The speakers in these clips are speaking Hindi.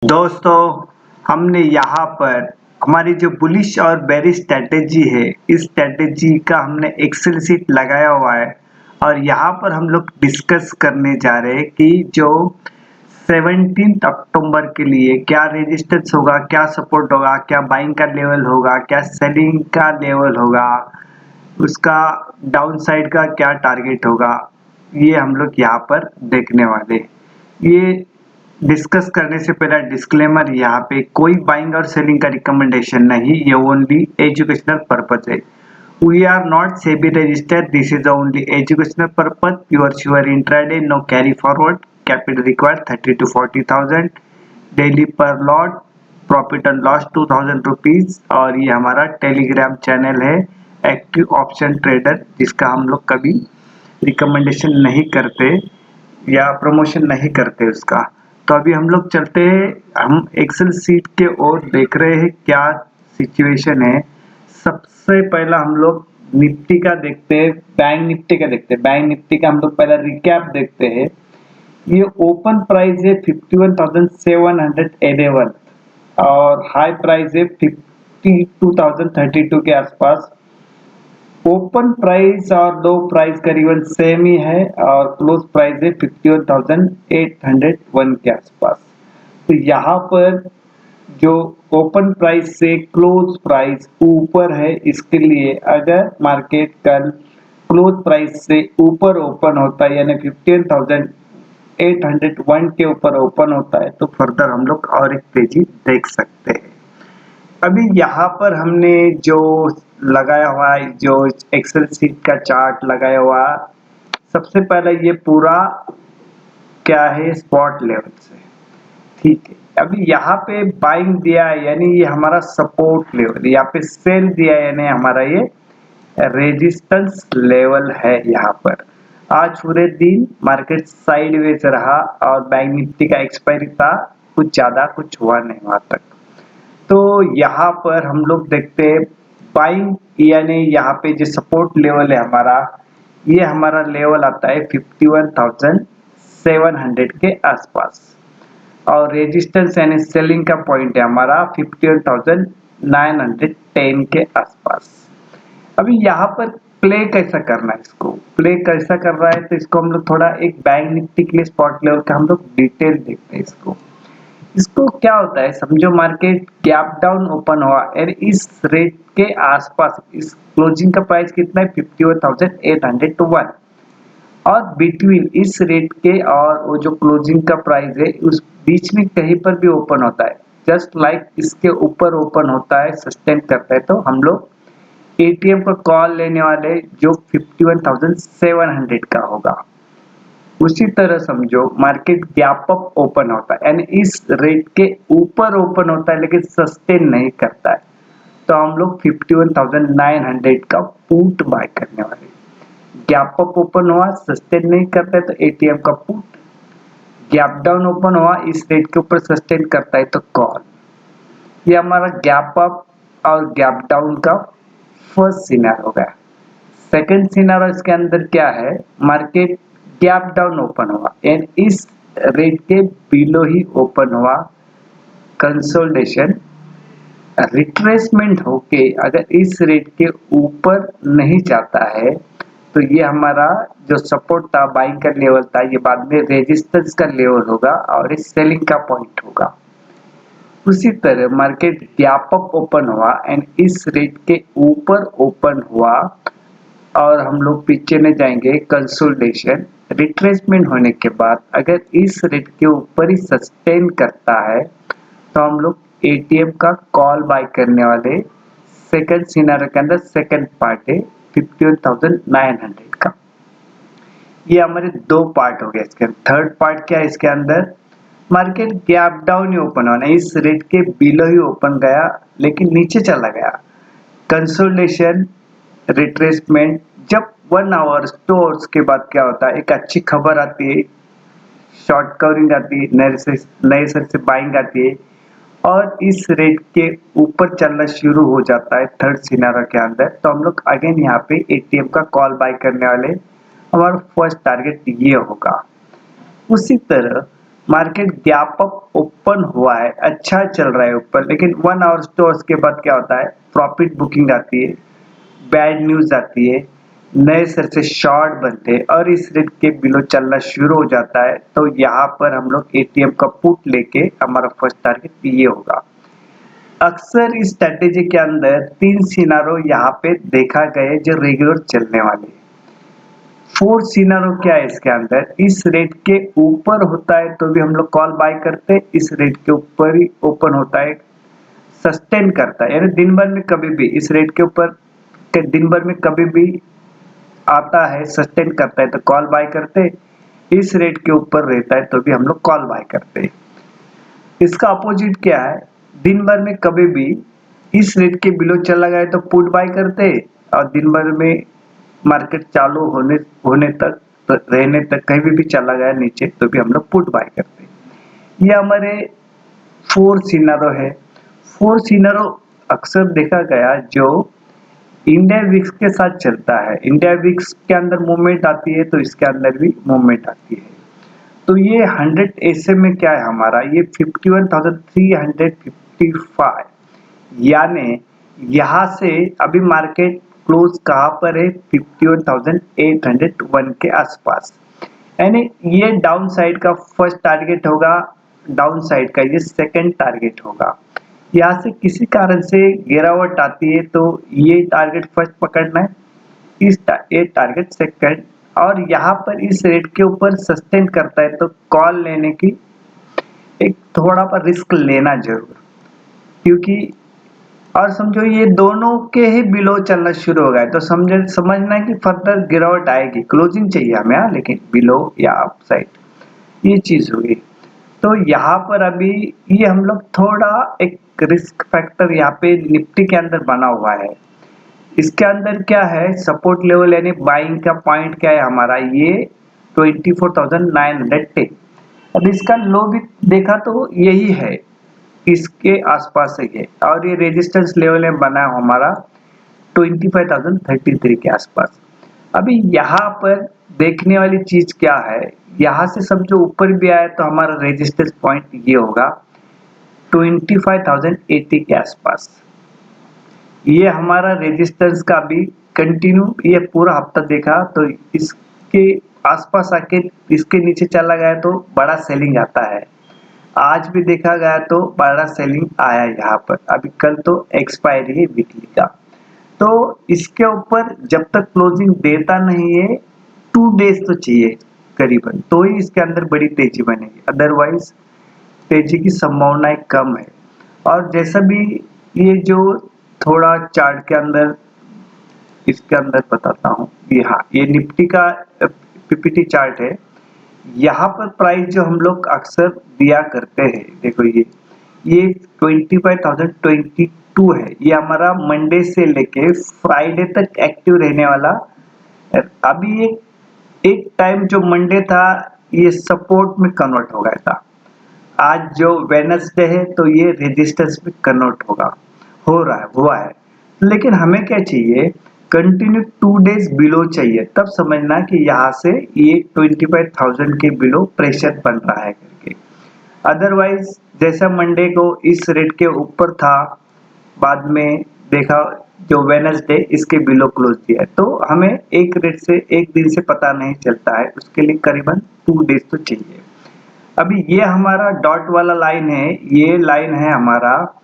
दोस्तों, हमने यहाँ पर हमारी जो बुलिश और बेरिश स्ट्रैटेजी है, इस स्ट्रैटेजी का हमने एक्सेल शीट लगाया हुआ है और यहाँ पर हम लोग डिस्कस करने जा रहे हैं कि जो 17 अक्टूबर के लिए क्या रेजिस्टेंस होगा, क्या सपोर्ट होगा, क्या बाइंग का लेवल होगा, क्या सेलिंग का लेवल होगा, उसका डाउन साइड का क्या टारगेट होगा, ये हम लोग यहाँ पर देखने वाले। ये डिस्कस करने से पहला डिस्क्लेमर, यहाँ पे कोई बाइंग और सेलिंग का रिकमेंडेशन नहीं, ये ओनली एजुकेशनल पर्पज है। We are not SEBI registered, this is only educational purpose, pure sure intraday, no carry forward, capital required 30 to 40,000, daily per lot, profit and loss 2000 rupees. और ये हमारा टेलीग्राम चैनल है एक्टिव ऑप्शन ट्रेडर, जिसका हम लोग कभी रिकमेंडेशन नहीं करते या प्रमोशन नहीं करते उसका। तो अभी हम लोग चलते हैं, हम एक्सेल सीट के ओर देख रहे हैं क्या सिचुएशन है। सबसे पहला हम लोग निफ्टी का देखते हैं, बैंक निफ्टी का देखते हैं। बैंक निफ्टी का हम लोग पहला रिकैप देखते हैं। ये ओपन प्राइस है 51,711 और हाई प्राइस है 52,032 के आसपास। ओपन प्राइस और लो प्राइस करीबन सेम ही है और क्लोज प्राइस है 51,801 के आसपास। तो यहाँ पर जो ओपन प्राइस से क्लोज प्राइस ऊपर है, इसके लिए अगर मार्केट कल क्लोज प्राइस से ऊपर ओपन होता है यानी 51,801 के ऊपर ओपन होता है तो फर्दर हम लोग और एक तेजी देख सकते हैं। अभी यहाँ पर हमने जो लगाया हुआ है, जो एक्सेल शीट का चार्ट लगाया हुआ, सबसे पहले ये पूरा क्या है स्पॉट लेवल से, ठीक है। अभी यहाँ पे बाइंग दिया है यानी ये हमारा सपोर्ट लेवल, यहाँ पे सेल दिया है यानी हमारा ये रेजिस्टेंस लेवल है। यहाँ पर आज पूरे दिन मार्केट साइडवेज रहा और बैंक निफ्टी का एक्सपायरी था, कुछ ज्यादा कुछ हुआ नहीं वहां तक। तो यहाँ पर हम लोग देखते हैं बाइंग यानी यहाँ पे जो सपोर्ट लेवल है हमारा, ये हमारा लेवल आता है 51,700 के आसपास और रेजिस्टेंस यानी सेलिंग का पॉइंट है हमारा 51,910 के आसपास। अभी यहाँ पर प्ले कैसा करना है, इसको प्ले कैसा कर रहा है तो इसको हम लोग थोड़ा एक बैंक निफ्टी के लिए स्पॉट लेवल का हम लोग डिटेल देखते हैं। इसको क्या होता है, समझो मार्केट गैप डाउन ओपन हुआ और इस रेट के आसपास, इस क्लोजिंग का प्राइस कितना है 51,801 और बिटवीन इस रेट के और वो जो क्लोजिंग का प्राइस है उस बीच में कहीं पर भी ओपन होता है, जस्ट लाइक इसके ऊपर ओपन होता है, सस्टेन करता है, तो हम लोग एटीएम का कॉल लेने वाले जो 51,700 का होगा। उसी तरह समझो मार्केट गैप अप ओपन होता है यानी इस रेट के ऊपर ओपन होता है लेकिन सस्टेन नहीं करता है, तो हम लोग 51,900 का पुट बाय करने वाले। गैप अप ओपन हुआ, सस्टेन नहीं करता है तो एटीएम का पुट, गैप डाउन ओपन हुआ इस रेट के ऊपर सस्टेन करता है तो कॉल। ये हमारा गैप अप और गैप डाउन का फर्स्ट सिनेरियो हो गया। सेकंड सिनेरियो इसके अंदर क्या है, मार्केट गैप डाउन ओपन हुआ एंड इस रेट के बिलो ही ओपन हुआ, कंसोलिडेशन रिट्रेसमेंट होके अगर इस रेट के ऊपर नहीं जाता है तो ये हमारा जो सपोर्ट था, बाइंग का लेवल था, ये बाद में रेजिस्टेंस का लेवल होगा और इस सेलिंग का पॉइंट होगा। उसी तरह मार्केट गैप अप ओपन हुआ एंड इस रेट के ऊपर ओपन हुआ और हम लोग पीछे में जाएंगे, कंसोलिडेशन रिट्रेसमेंट होने के बाद अगर इस रेट के ऊपर ही सस्टेन करता है तो हम लोग एटीएम का कॉल बाय करने वाले। सेकंड सिनेरियो के अंदर सेकंड पार्ट है 51,900 का। ये हमारे दो पार्ट हो गए। इसके थर्ड पार्ट क्या है, इसके अंदर मार्केट गैप डाउन ही ओपन होना, इस रेट के बिलो ही ओपन गया लेकिन नीचे चला गया, कंसोलिडेशन रिट्रेसमेंट। जब 1 आवर 2 आवर्स के बाद क्या होता है, एक अच्छी खबर आती है, शॉर्ट कवरिंग आती है, नए सिर से बाइंग आती है और इस रेट के ऊपर चलना शुरू हो जाता है थर्ड सिनेरियो के अंदर, तो हम लोग अगेन यहाँ पे एटीएम का कॉल बाय करने वाले। हमारा फर्स्ट टारगेट ये होगा। उसी तरह मार्केट गैप अप ओपन हुआ है, अच्छा चल रहा है ऊपर, लेकिन 1 आवर्स 2 आवर्स के बाद क्या होता है, प्रॉफिट बुकिंग आती है, बैड न्यूज आती है, नए सिर से शॉर्ट बनते हैं और इस रेट के बिलो चलना शुरू हो जाता है। तो यहाँ पर हम लोग एटीएम का पुट लेके हमारा फर्स्ट टारगेट ये होगा। अक्सर इस स्ट्रेटेजी के अंदर 3 सिनारो यहाँ पे देखा गया जो रेगुलर चलने वाले। 4 सिनारो क्या है इसके अंदर, इस रेट के ऊपर होता है तो भी हम लोग कॉल बाय करते हैं, इस रेट के ऊपर ही ओपन होता है, सस्टेन करता है, यानी दिन भर में कभी भी इस रेट के ऊपर के दिन भर में कभी भी आता है, सस्टेन करता है तो कॉल बाय करते, इस रेट के ऊपर रहता है तो भी हम लोग कॉल बाय करते। इसका अपोजिट क्या है, दिन भर में कभी भी इस रेट के बिलो चला गया तो पुट बाय करते और दिन भर में मार्केट चालू होने तक तो रहने तक कहीं भी चला गया नीचे तो भी हम लोग पुट बाय करते। ये हमारे 4 सिनारो है। 4 सिनारो अक्सर देखा गया जो इंडिया विक्स के साथ चलता है, इंडिया विक्स के अंदर मूवमेंट आती है तो इसके अंदर भी मूवमेंट आती है। तो ये 100 एसएम में क्या है हमारा, ये 51,355, यानी यहाँ से अभी मार्केट क्लोज कहाँ पर है, 51,801 के आसपास, यानी ये डाउन साइड का फर्स्ट टारगेट होगा, डाउन साइड का ये सेकंड टारगेट होगा। यहाँ से किसी कारण से गिरावट आती है तो ये टारगेट फर्स्ट पकड़ना है, ये टारगेट सेकंड, और यहाँ पर इस रेट के ऊपर सस्टेन करता है तो कॉल लेने की एक थोड़ा पर रिस्क लेना जरूर, क्योंकि और समझो ये दोनों के ही बिलो चलना शुरू हो गया तो समझना है कि फर्दर गिरावट आएगी, क्लोजिंग चाहिए हमें, लेकिन बिलो या अप साइड ये चीज हुई। तो यहाँ पर अभी ये हम लोग थोड़ा एक रिस्क फैक्टर यहाँ पे निफ्टी के अंदर बना हुआ है। इसके अंदर क्या है, सपोर्ट लेवल यानी बाइंग का पॉइंट क्या है हमारा, ये 24,910। अब इसका लो भी देखा तो यही है, इसके आसपास ही है, और ये रेजिस्टेंस लेवल में बना है हमारा 25,033 के आसपास। अभी यहाँ पर देखने वाली चीज क्या है, यहाँ से समझो ऊपर भी आया तो हमारा रेजिस्टेंस पॉइंट ये होगा 25,080 के आसपास। ये हमारा रेजिस्टेंस का भी कंटिन्यू ये पूरा हफ्ता देखा तो इसके आसपास आके इसके नीचे चला गया तो बड़ा सेलिंग आता है, आज भी देखा गया तो बड़ा सेलिंग आया यहाँ पर। अभी कल तो एक्सपायरी है वीकली का, तो इसके ऊपर जब तक क्लोजिंग देता नहीं है 2 डेज तो चाहिए करीबन, तो ही इसके अंदर बड़ी तेजी बनेगी, अदरवाइज तेजी की संभावनाएं कम है। और जैसा भी ये जो थोड़ा चार्ट के अंदर इसके अंदर बताता हूँ, ये हाँ ये निफ्टी का पीपीटी चार्ट है, यहाँ पर प्राइस जो हम लोग अक्सर दिया करते हैं, देखो ये 25,022 है, ये हमारा मंडे से लेके फ्राइडे तक एक्टिव रहने वाला। अभी एक टाइम जो मंडे था ये सपोर्ट में कन्वर्ट हो गया था, आज जो वेडनेसडे है तो ये रेजिस्टेंस में कन्वर्ट होगा, हो रहा है, हुआ है। लेकिन हमें क्या चाहिए, कंटिन्यू 2 डेज बिलो चाहिए, तब समझना कि यहाँ से ये 25,000 के बिलो प्रेशर बन रहा है करके। अदरवाइज जैसा मंडे को इस रेट के ऊपर था, बाद में देखा जो वेडनेसडे इसके बिलो क्लोज दिया है, तो हमें एक रेट से एक दिन से पता नहीं चलता है, उसके लिए करीबन 2 डेज तो चाहिए। अभी ये हमारा डॉट वाला लाइन है, ये लाइन है हमारा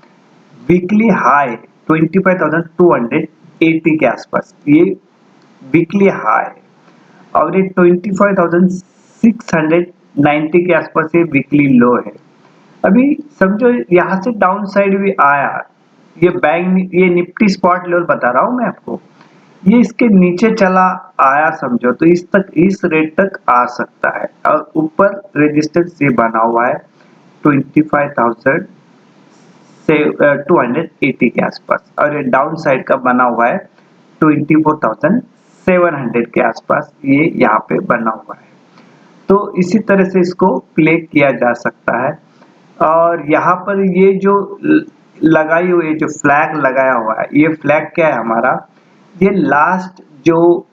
वीकली हाई 25,280 के आसपास, ये वीकली हाई, और ये 25,690 के आसपास ये वीकली लो है। अभी समझो यहाँ से डाउन साइड भी आया, ये निफ्टी स्पॉट लेवल बता रहा हूँ मैं आपको, ये इसके नीचे चला आया समझो तो इस रेट तक आ सकता है, और ऊपर रेजिस्टेंस ये बना हुआ है 25,280 के आसपास, और ये डाउन साइड का बना हुआ है 24,700 के आसपास, ये यहाँ पे बना हुआ है। तो इसी तरह से इसको प्ले किया जा सकता है। और यहाँ पर ये जो लगाई हुई जो फ्लैग लगाया हुआ है, ये फ्लैग क्या है हमारा, ये लास्ट जो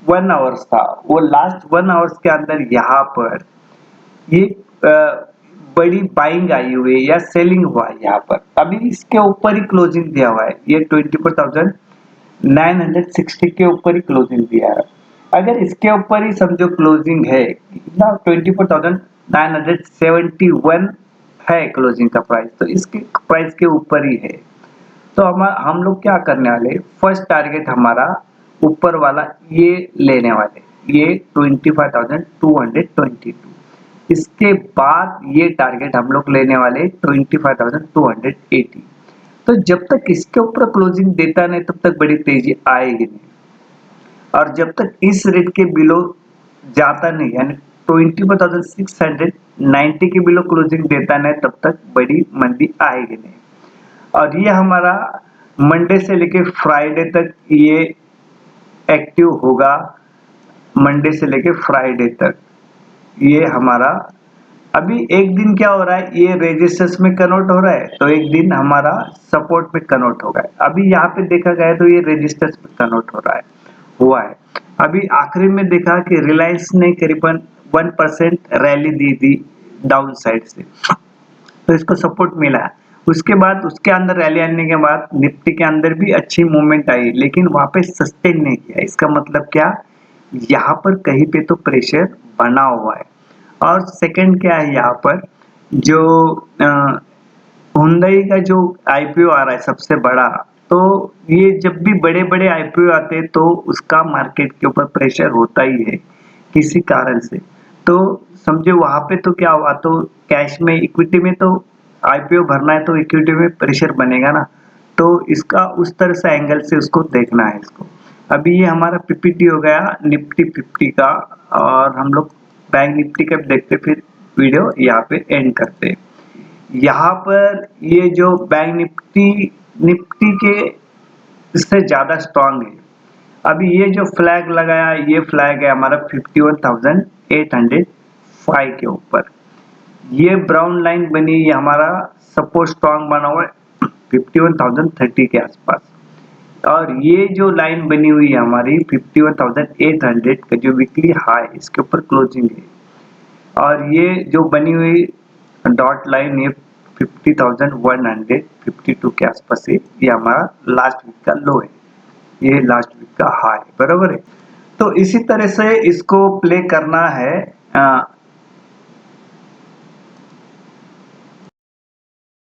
1 आवर्स था, वो लास्ट 1 आवर्स के अंदर यहाँ पर ये बड़ी बाइंग आई हुई है या सेलिंग हुआ है यहाँ पर। अभी इसके ऊपर ही क्लोजिंग दिया हुआ है, ये 24,960 के ऊपर ही क्लोजिंग दिया है। अगर इसके ऊपर ही समझो क्लोजिंग है ना, 24,971 है क्लोजिंग का प्राइस, तो इसके प्राइस के ऊपर ही है। तो हम लोग क्या करने वाले, फर्स्ट टारगेट हमारा ऊपर वाला ये लेने वाले, ये 25,222। इसके बाद ये टारगेट हम लोग लेने वाले 25,280। तो जब तक इसके ऊपर क्लोजिंग देता नहीं तब तक बड़ी तेजी आएगी नहीं, और जब तक इस रेट के बिलो जाता नहीं, यानी 24,690 के बिलो क्लोजिंग देता नहीं तब तक बड़ी मंदी आएगी नहीं। और ये हमारा मंडे से लेके फ्राइडे तक ये एक्टिव होगा, मंडे से लेके फ्राइडे तक ये हमारा। अभी एक दिन क्या हो रहा है, ये रेजिस्टेंस में कन्वर्ट हो रहा है, तो एक दिन हमारा सपोर्ट में कन्वर्ट हो गया है। अभी यहाँ पे देखा गया तो ये रेजिस्टेंस में कन्वर्ट हो रहा है, हुआ है। अभी आखिरी में देखा कि रिलायंस ने करीबन 1% रैली दी थी डाउन साइड से, तो इसको सपोर्ट मिला है। उसके बाद उसके अंदर रैली आने के बाद निफ्टी के अंदर भी अच्छी मूवमेंट आई, लेकिन वहां पे सस्टेन नहीं किया। इसका मतलब क्या, यहाँ पर कहीं पे तो प्रेशर बना हुआ है। और सेकंड क्या है, यहाँ पर जो हुंडई का जो आईपीओ आ रहा है सबसे बड़ा, तो ये जब भी बड़े बड़े आईपीओ आते हैं तो उसका मार्केट के ऊपर प्रेशर होता ही है किसी कारण से। तो समझो वहां पे तो क्या हुआ, तो कैश में इक्विटी में तो आईपीओ भरना है तो इक्विटी में प्रेशर बनेगा ना, तो इसका उस तरह से एंगल से उसको देखना है इसको। अभी ये हमारा पीपीटी हो गया निफ्टी 50 का, और हम लोग बैंक निफ्टी का देखते फिर वीडियो यहाँ पे एंड करते हैं। यहाँ पर ये जो बैंक निफ्टी निफ्टी के इससे ज्यादा स्ट्रांग है। अभी ये जो फ्लैग लगाया, ये फ्लैग है हमारा 51,805 के ऊपर। ये ब्राउन लाइन बनी, ये हमारा सपोर्ट स्ट्रांग बना हुआ है 51,030 के आसपास। और ये जो लाइन बनी हुई है हमारी 51,800 का जो वीकली हाई, इसके ऊपर क्लोजिंग है। और ये जो बनी हुई डॉट लाइन, ये 50,152 के आसपास है, ये हमारा लास्ट वीक का लो है, ये लास्ट वीक का हाई, बराबर है। तो इसी तरह से इसको प्ले करना है